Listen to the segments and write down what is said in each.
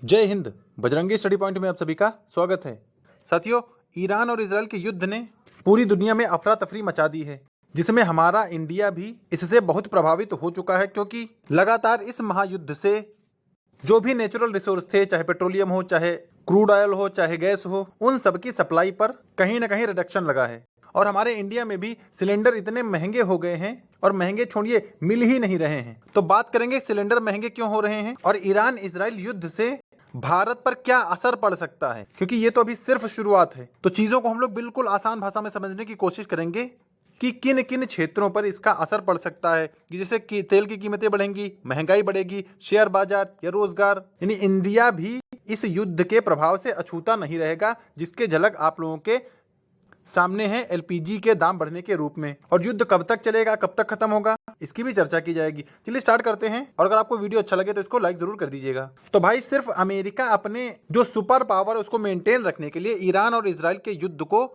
जय Hind. Bajrangi study point में आप सभी का स्वागत है। साथियों, ईरान और इजराइल के युद्ध ने पूरी दुनिया में अफरा तफरी मचा दी है, जिसमें हमारा इंडिया भी इससे बहुत प्रभावित हो चुका है, क्योंकि लगातार इस महायुद्ध से जो भी नेचुरल रिसोर्स थे, चाहे पेट्रोलियम हो, चाहे क्रूड ऑयल हो, चाहे गैस हो, उन सब की सप्लाई पर कहीं ना कहीं रिडक्शन लगा है। और हमारे इंडिया में भी सिलेंडर इतने महंगे हो गए हैं, और महंगे छोड़िए, मिल ही नहीं रहे हैं। तो बात करेंगे सिलेंडर महंगे क्यों हो रहे हैं और ईरान इजराइल युद्ध से भारत पर क्या असर पड़ सकता है, क्योंकि ये तो अभी सिर्फ शुरुआत है। तो चीजों को हम लोग बिल्कुल आसान भाषा में समझने की कोशिश करेंगे कि किन किन क्षेत्रों पर इसका असर पड़ सकता है, कि जैसे कि तेल की कीमतें बढ़ेंगी, महंगाई बढ़ेगी, शेयर बाजार या रोजगार, यानी इंडिया भी इस युद्ध के प्रभाव से अछूता नहीं रहेगा, जिसके झलक आप लोगों के सामने है एलपीजी के दाम बढ़ने के रूप में। और युद्ध कब तक चलेगा, कब तक खत्म होगा, इसकी भी चर्चा की जाएगी। चलिए स्टार्ट करते हैं, और अगर आपको वीडियो अच्छा लगे तो इसको लाइक जरूर कर दीजिएगा। तो भाई, सिर्फ अमेरिका अपने जो सुपर पावर उसको मेंटेन रखने के लिए ईरान और इजराइल के युद्ध को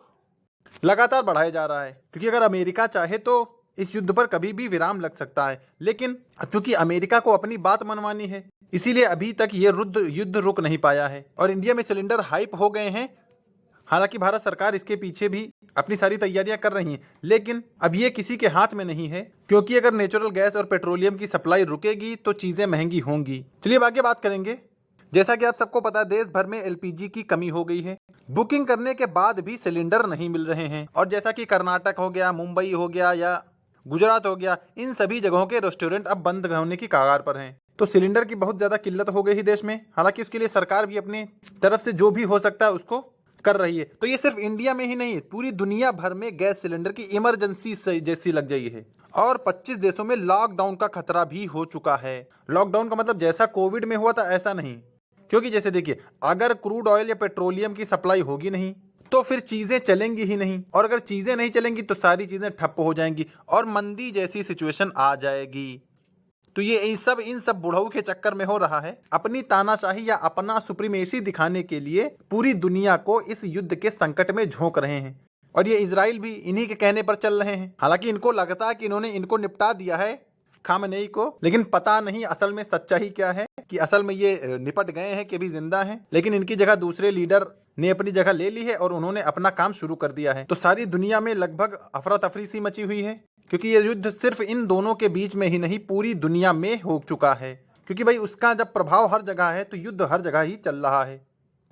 लगातार बढ़ाया जा रहा है, क्योंकि अगर अमेरिका चाहे तो इस युद्ध पर कभी भी विराम लग सकता है। लेकिन क्योंकि अमेरिका को अपनी बात मनवानी है, इसीलिए अभी तक ये युद्ध रुक नहीं पाया है। और इंडिया में सिलेंडर हाइप हो गए हैं। हालांकि भारत सरकार इसके पीछे भी अपनी सारी तैयारियां कर रही है, लेकिन अब ये किसी के हाथ में नहीं है, क्योंकि अगर नेचुरल गैस और पेट्रोलियम की सप्लाई रुकेगी तो चीजें महंगी होंगी। चलिए अब आगे बात करेंगे। जैसा कि आप सबको पता है, देश भर में एलपीजी की कमी हो गई है। बुकिंग करने के बाद भी सिलेंडर नहीं मिल रहे हैं। और जैसा कि कर्नाटक हो गया, मुंबई हो गया या गुजरात हो गया, इन सभी जगहों के रेस्टोरेंट अब बंद होने की कगार पर हैं। तो सिलेंडर की बहुत ज्यादा किल्लत हो गई है देश में। हालांकि उसके लिए सरकार भी अपनी तरफ से जो भी हो सकता है उसको कर रही है। तो ये सिर्फ इंडिया में ही नहीं है, पूरी दुनिया भर में गैस सिलेंडर की इमरजेंसी जैसी लग गई है। और 25 देशों में लॉकडाउन का खतरा भी हो चुका है। लॉकडाउन का मतलब जैसा कोविड में हुआ था ऐसा नहीं, क्योंकि जैसे देखिए, अगर क्रूड ऑयल या पेट्रोलियम की सप्लाई होगी नहीं तो फिर चीजें चलेंगी ही नहीं, और अगर चीजें नहीं चलेंगी तो सारी चीजें ठप्प हो जाएंगी और मंदी जैसी सिचुएशन आ जाएगी। तो ये इन सब बुढ़ऊ के चक्कर में हो रहा है। अपनी तानाशाही या अपना सुप्रीमेसी दिखाने के लिए पूरी दुनिया को इस युद्ध के संकट में झोंक रहे हैं, और ये इजराइल भी इन्हीं के कहने पर चल रहे हैं। हालांकि इनको लगता है कि इन्होंने इनको निपटा दिया है, खामनेई को, लेकिन पता नहीं असल में सच्चाई क्या है, कि असल में ये निपट गए हैं कि अभी जिंदा हैं। लेकिन इनकी जगह दूसरे लीडर ने अपनी जगह ले ली है और उन्होंने अपना काम शुरू कर दिया है। तो सारी दुनिया में लगभग अफरा तफरी सी मची हुई है, क्योंकि ये युद्ध सिर्फ इन दोनों के बीच में ही नहीं, पूरी दुनिया में हो चुका है। क्योंकि भाई, उसका जब प्रभाव हर जगह है तो युद्ध हर जगह ही चल रहा है।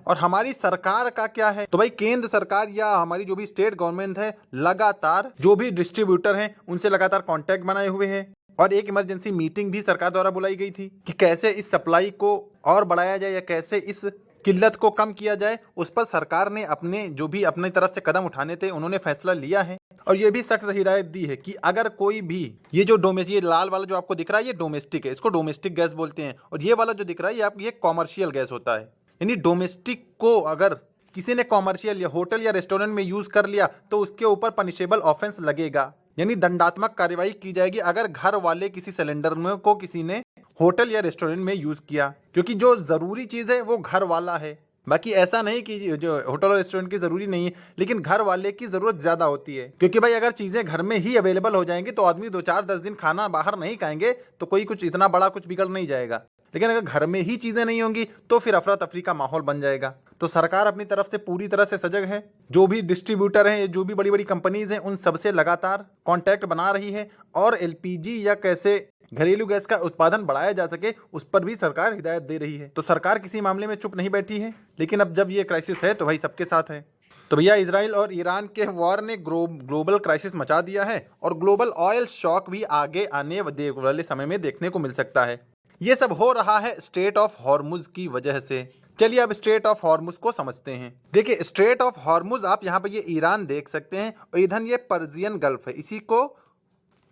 और हमारी सरकार का क्या है, तो भाई केंद्र सरकार या हमारी जो भी स्टेट गवर्नमेंट है, लगातार जो भी डिस्ट्रीब्यूटर हैं उनसे लगातार कांटेक्ट बनाए हुए हैं। और एक इमरजेंसी मीटिंग भी सरकार द्वारा बुलाई गई थी कि कैसे इस सप्लाई को और बढ़ाया जाए या कैसे इस किल्लत को कम किया जाए। उस पर सरकार ने अपने जो भी अपनी तरफ से कदम उठाने थे उन्होंने फैसला लिया है। और ये भी सख्त हिदायत दी है कि अगर कोई भी ये जो डोमेस्टिक, ये लाल वाला जो आपको दिख रहा है, ये डोमेस्टिक है, इसको डोमेस्टिक गैस बोलते हैं। और ये वाला जो दिख रहा है ये कॉमर्शियल गैस होता है। यानी डोमेस्टिक को अगर किसी ने कॉमर्शियल या होटल या रेस्टोरेंट में यूज कर लिया तो उसके ऊपर पनिशेबल ऑफेंस लगेगा, यानी दंडात्मक कार्यवाही की जाएगी अगर घर वाले किसी सिलेंडर में को किसी ने होटल या रेस्टोरेंट में यूज किया। क्योंकि जो जरूरी चीज है वो घर वाला है। बाकी ऐसा नहीं कि जो होटल और रेस्टोरेंट की जरूरी नहीं है, लेकिन घर वाले की जरूरत ज्यादा होती है। क्योंकि भाई, अगर चीजें घर में ही अवेलेबल हो जाएंगी तो आदमी 2-4-10 दिन खाना बाहर नहीं खाएंगे तो कोई कुछ इतना बड़ा कुछ बिगड़ नहीं जाएगा। लेकिन अगर घर में ही चीजें नहीं होंगी तो फिर अफरा तफरी का माहौल बन जाएगा। तो सरकार अपनी तरफ से पूरी तरह से सजग है। जो भी डिस्ट्रीब्यूटर हैं, जो भी बड़ी बड़ी कंपनीज हैं, उन सबसे लगातार कांटेक्ट बना रही है। और एलपीजी या कैसे घरेलू गैस का उत्पादन बढ़ाया जा सके उस पर भी सरकार हिदायत दे रही है। तो सरकार किसी मामले में चुप नहीं बैठी है, लेकिन अब जब ये क्राइसिस है तो भाई सबके साथ है। तो भैया, इजराइल और ईरान के वॉर ने ग्लोबल क्राइसिस मचा दिया है, और ग्लोबल ऑयल शॉक भी आगे आने वाले समय में देखने को मिल सकता है। ये सब हो रहा है स्ट्रेट ऑफ हॉर्मुज की वजह से। चलिए अब स्ट्रेट ऑफ हॉर्मुज को समझते हैं। देखिए, स्ट्रेट ऑफ हॉर्मुज, आप यहाँ पे ये ईरान देख सकते हैं, और इधर ये पर्जियन गल्फ है, इसी को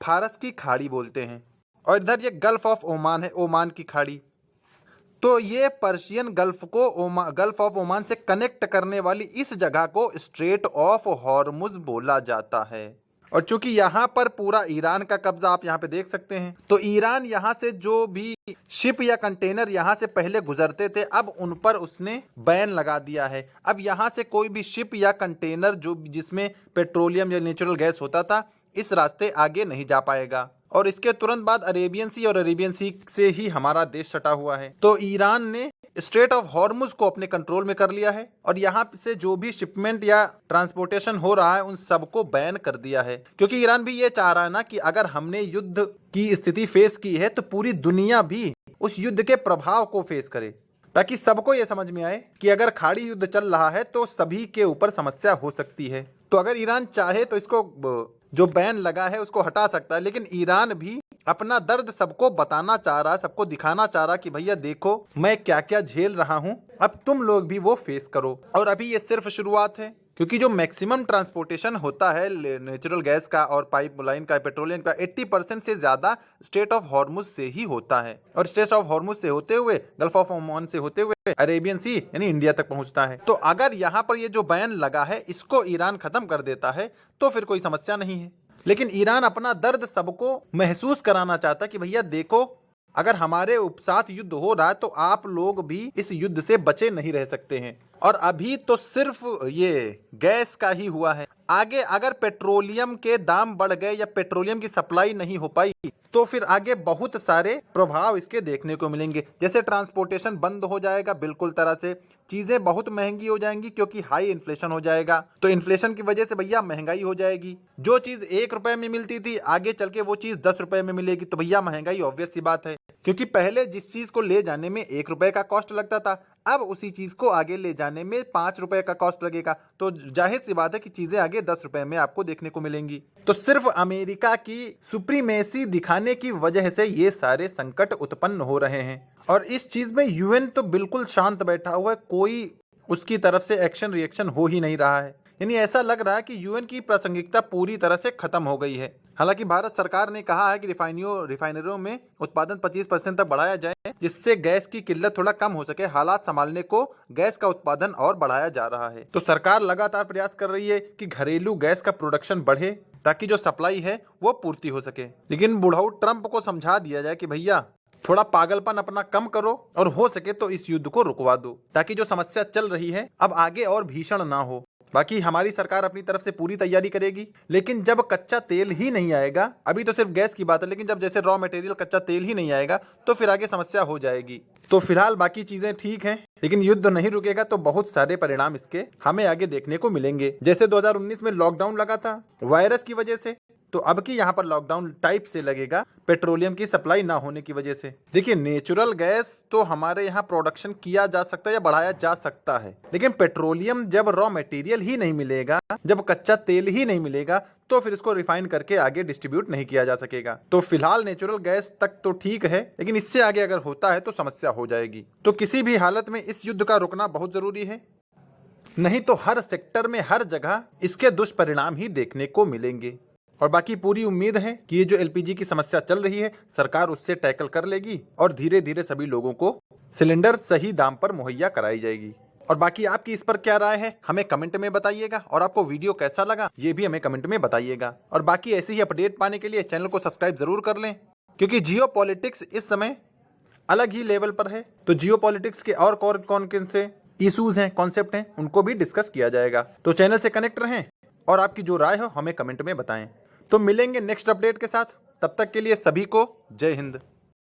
फारस की खाड़ी बोलते हैं। और इधर ये गल्फ ऑफ ओमान है, ओमान की खाड़ी। तो ये पर्शियन गल्फ को गल्फ ऑफ ओमान से कनेक्ट करने वाली इस जगह को स्ट्रेट ऑफ हॉर्मुज बोला जाता है। और चूंकि यहाँ पर पूरा ईरान का कब्जा आप यहाँ पे देख सकते हैं, तो ईरान यहाँ से जो भी शिप या कंटेनर यहाँ से पहले गुजरते थे, अब उन पर उसने बैन लगा दिया है। अब यहाँ से कोई भी शिप या कंटेनर जो जिसमें पेट्रोलियम या नेचुरल गैस होता था, इस रास्ते आगे नहीं जा पाएगा। और इसके तुरंत बाद अरेबियन सी, और अरेबियन सी से ही हमारा देश सटा हुआ है। तो ईरान ने स्ट्रेट ऑफ हॉर्मुज को अपने कंट्रोल में कर लिया है और यहाँ से जो भी शिपमेंट या ट्रांसपोर्टेशन हो रहा है उन सबको बैन कर दिया है, क्योंकि ईरान भी ये चाह रहा है ना कि अगर हमने युद्ध की स्थिति फेस की है तो पूरी दुनिया भी उस युद्ध के प्रभाव को फेस करे, ताकि सबको ये समझ में आए कि अगर खाड़ी युद्ध चल रहा है तो सभी के ऊपर समस्या हो सकती है। तो अगर ईरान चाहे तो इसको जो बैन लगा है उसको हटा सकता है, लेकिन ईरान भी अपना दर्द सबको बताना चाह रहा है, सबको दिखाना चाह रहा है कि भैया देखो मैं क्या क्या झेल रहा हूं, अब तुम लोग भी वो फेस करो। और अभी ये सिर्फ शुरुआत है, क्योंकि जो मैक्सिमम ट्रांसपोर्टेशन होता है नेचुरल गैस का और पाइपलाइन का, पेट्रोलियम का, 80% से ज्यादा स्ट्रेट ऑफ हॉर्मुज से ही होता है और स्ट्रेट ऑफ हॉर्मुज से होते हुए गल्फ ऑफ ओमान से होते हुए अरेबियन सी यानी इंडिया तक पहुंचता है। तो अगर यहाँ पर ये जो बैन लगा है इसको ईरान खत्म कर देता है तो फिर कोई समस्या नहीं है, लेकिन ईरान अपना दर्द सबको महसूस कराना चाहता है कि भैया देखो अगर हमारे साथ युद्ध हो रहा है तो आप लोग भी इस युद्ध से बचे नहीं रह सकते हैं। और अभी तो सिर्फ ये गैस का ही हुआ है, आगे अगर पेट्रोलियम के दाम बढ़ गए या पेट्रोलियम की सप्लाई नहीं हो पाई तो फिर आगे बहुत सारे प्रभाव इसके देखने को मिलेंगे। जैसे ट्रांसपोर्टेशन बंद हो जाएगा बिल्कुल तरह से, चीजें बहुत महंगी हो जाएंगी क्योंकि हाई इन्फ्लेशन हो जाएगा, तो इन्फ्लेशन की वजह से भैया महंगाई हो जाएगी। जो चीज 1 रुपए में मिलती थी आगे चल के वो चीज 10 रुपए में मिलेगी, तो भैया महंगाई ऑब्वियस सी बात है, क्योंकि पहले जिस चीज को ले जाने में 1 रुपए का कॉस्ट लगता था अब उसी चीज को आगे ले जाने में 5 रुपए का कॉस्ट लगेगा, तो जाहिर सी बात है कि चीजें आगे 10 रुपए में आपको देखने को मिलेंगी। तो सिर्फ अमेरिका की सुप्रीमेसी दिखाने की वजह से ये सारे संकट उत्पन्न हो रहे हैं और इस चीज में यूएन तो बिल्कुल शांत बैठा हुआ है, कोई उसकी तरफ से एक्शन रिएक्शन हो ही नहीं रहा है। यानी ऐसा लग रहा है कि यूएन की प्रासंगिकता पूरी तरह से खत्म हो गई है। हालांकि भारत सरकार ने कहा है कि रिफाइनरियों में उत्पादन 25% तक बढ़ाया जाए जिससे गैस की किल्लत थोड़ा कम हो सके। हालात संभालने को गैस का उत्पादन और बढ़ाया जा रहा है, तो सरकार लगातार प्रयास कर रही है कि घरेलू गैस का प्रोडक्शन बढ़े ताकि जो सप्लाई है वो पूर्ति हो सके। लेकिन बुढ़ऊ ट्रंप को समझा दिया जाए कि भैया थोड़ा पागलपन अपना कम करो और हो सके तो इस युद्ध को रुकवा दो ताकि जो समस्या चल रही है अब आगे और भीषण ना हो। बाकी हमारी सरकार अपनी तरफ से पूरी तैयारी करेगी, लेकिन जब कच्चा तेल ही नहीं आएगा, अभी तो सिर्फ गैस की बात है, लेकिन जब जैसे रॉ मटेरियल कच्चा तेल ही नहीं आएगा तो फिर आगे समस्या हो जाएगी। तो फिलहाल बाकी चीजें ठीक हैं, लेकिन युद्ध नहीं रुकेगा तो बहुत सारे परिणाम इसके हमें आगे देखने को मिलेंगे। जैसे 2019 में लॉकडाउन लगा था वायरस की वजह से, तो अब की यहाँ पर लॉकडाउन टाइप से लगेगा पेट्रोलियम की सप्लाई ना होने की वजह से। देखिए नेचुरल गैस तो हमारे यहाँ प्रोडक्शन किया जा सकता है या बढ़ाया जा सकता है, लेकिन पेट्रोलियम जब रॉ मटेरियल ही नहीं मिलेगा, जब कच्चा तेल ही नहीं मिलेगा तो फिर इसको रिफाइन करके आगे डिस्ट्रीब्यूट नहीं किया जा सकेगा। तो फिलहाल नेचुरल गैस तक तो ठीक है, लेकिन इससे आगे अगर होता है तो समस्या हो जाएगी। तो किसी भी हालत में इस युद्ध का रुकना बहुत जरूरी है, नहीं तो हर सेक्टर में हर जगह इसके दुष्परिणाम ही देखने को मिलेंगे। और बाकी पूरी उम्मीद है कि ये जो एलपीजी की समस्या चल रही है सरकार उससे टैकल कर लेगी और धीरे धीरे सभी लोगों को सिलेंडर सही दाम पर मुहैया कराई जाएगी। और बाकी आपकी इस पर क्या राय है हमें कमेंट में बताइएगा, और आपको वीडियो कैसा लगा ये भी हमें कमेंट में बताइएगा। और बाकी ऐसे ही अपडेट पाने के लिए चैनल को सब्सक्राइब जरूर कर लें, क्योंकि जियो पॉलिटिक्स इस समय अलग ही लेवल पर है। तो जियो पॉलिटिक्स के और कौन से इशूज हैं, कॉन्सेप्ट हैं, उनको भी डिस्कस किया जाएगा। तो चैनल से कनेक्ट रहें और आपकी जो राय हो हमें कमेंट में बताएं। तो मिलेंगे नेक्स्ट अपडेट के साथ, तब तक के लिए सभी को जय हिंद।